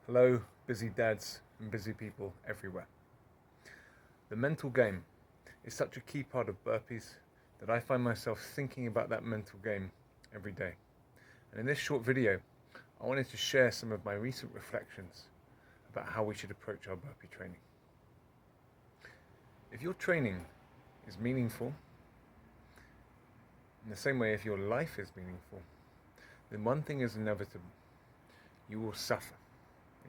Hello, busy dads and busy people everywhere. The mental game is such a key part of burpees that I find myself thinking about that mental game every day. And in this short video, I wanted to share some of my recent reflections about how we should approach our burpee training. If your training is meaningful, in the same way if your life is meaningful, then one thing is inevitable. You will suffer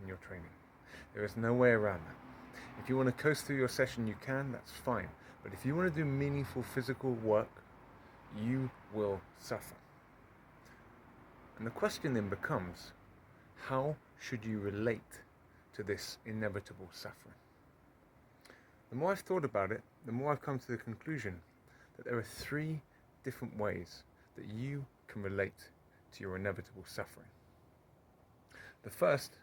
in your training. There is no way around that. If you want to coast through your session, you can, that's fine. But if you want to do meaningful physical work, you will suffer. And the question then becomes, how should you relate to this inevitable suffering? The more I've thought about it, the more I've come to the conclusion that there are three different ways that you can relate to your inevitable suffering. The first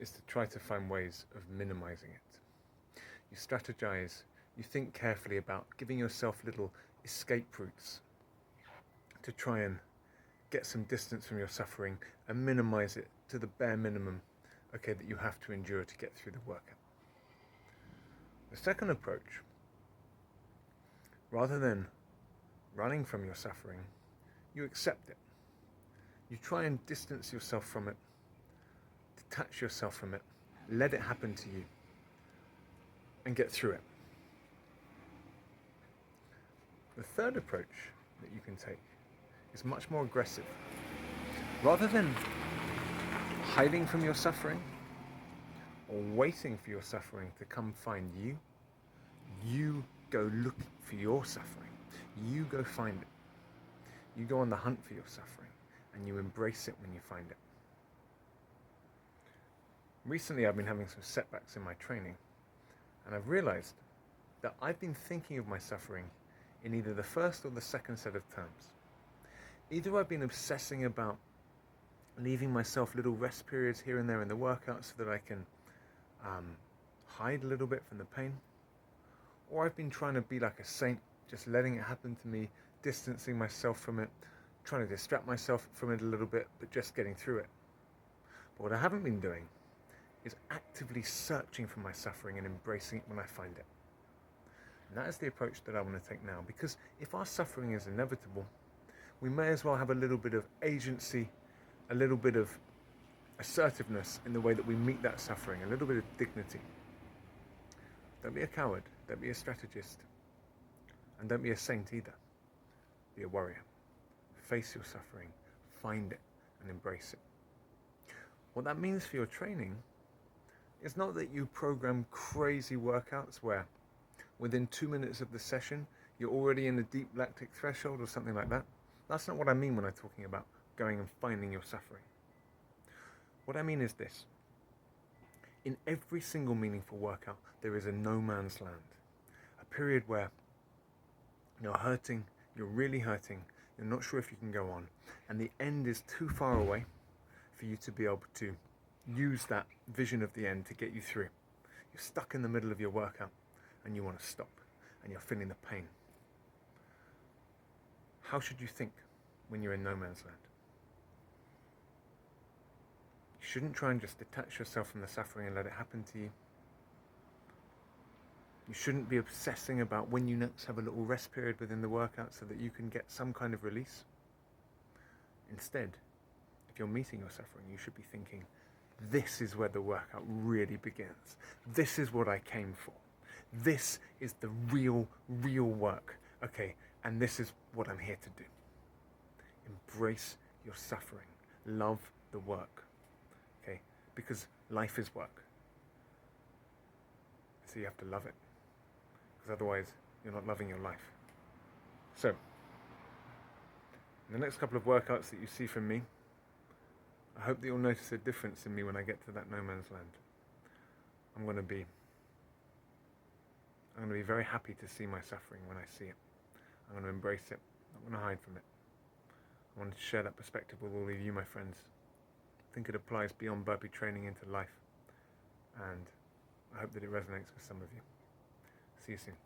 is to try to find ways of minimizing it. You strategize, you think carefully about giving yourself little escape routes to try and get some distance from your suffering and minimize it to the bare minimum, that you have to endure to get through the workout. The second approach, rather than running from your suffering, you accept it. You try and distance yourself from it, detach yourself from it, let it happen to you, and get through it. The third approach that you can take is much more aggressive. Rather than hiding from your suffering or waiting for your suffering to come find you, you go look for your suffering. You go find it. You go on the hunt for your suffering and you embrace it when you find it. Recently I've been having some setbacks in my training, and I've realized that I've been thinking of my suffering in either the first or the second set of terms. Either I've been obsessing about leaving myself little rest periods here and there in the workout so that I can hide a little bit from the pain, or I've been trying to be like a saint, just letting it happen to me, distancing myself from it, trying to distract myself from it a little bit, but just getting through it. But what I haven't been doing is actively searching for my suffering and embracing it when I find it. And that is the approach that I want to take now, because if our suffering is inevitable, we may as well have a little bit of agency, a little bit of assertiveness in the way that we meet that suffering, a little bit of dignity. Don't be a coward, don't be a strategist, and don't be a saint either. Be a warrior. Face your suffering, find it, and embrace it. What that means for your training is not that you program crazy workouts where within 2 minutes of the session you're already in a deep lactic threshold or something like that. That's not what I mean when I'm talking about going and finding your suffering. What I mean is this. In every single meaningful workout, there is a no man's land. A period where you're hurting, you're really hurting, you're not sure if you can go on, and the end is too far away for you to be able to use that vision of the end to get you through. You're stuck in the middle of your workout and you want to stop and you're feeling the pain. How should you think when you're in no man's land? You shouldn't try and just detach yourself from the suffering and let it happen to you. You shouldn't be obsessing about when you next have a little rest period within the workout so that you can get some kind of release. Instead, if you're meeting your suffering, you should be thinking, this is where the workout really begins. This is what I came for. This is the real work. And this is what I'm here to do. Embrace your suffering. Love the work. Because life is work. So you have to love it. Because otherwise, you're not loving your life. So, in the next couple of workouts that you see from me, I hope that you'll notice a difference in me when I get to that no man's land. I'm going to be very happy to see my suffering when I see it. I'm going to embrace it. I'm not going to hide from it. I want to share that perspective with all of you, my friends. I think it applies beyond burpee training into life. And I hope that it resonates with some of you. See you soon.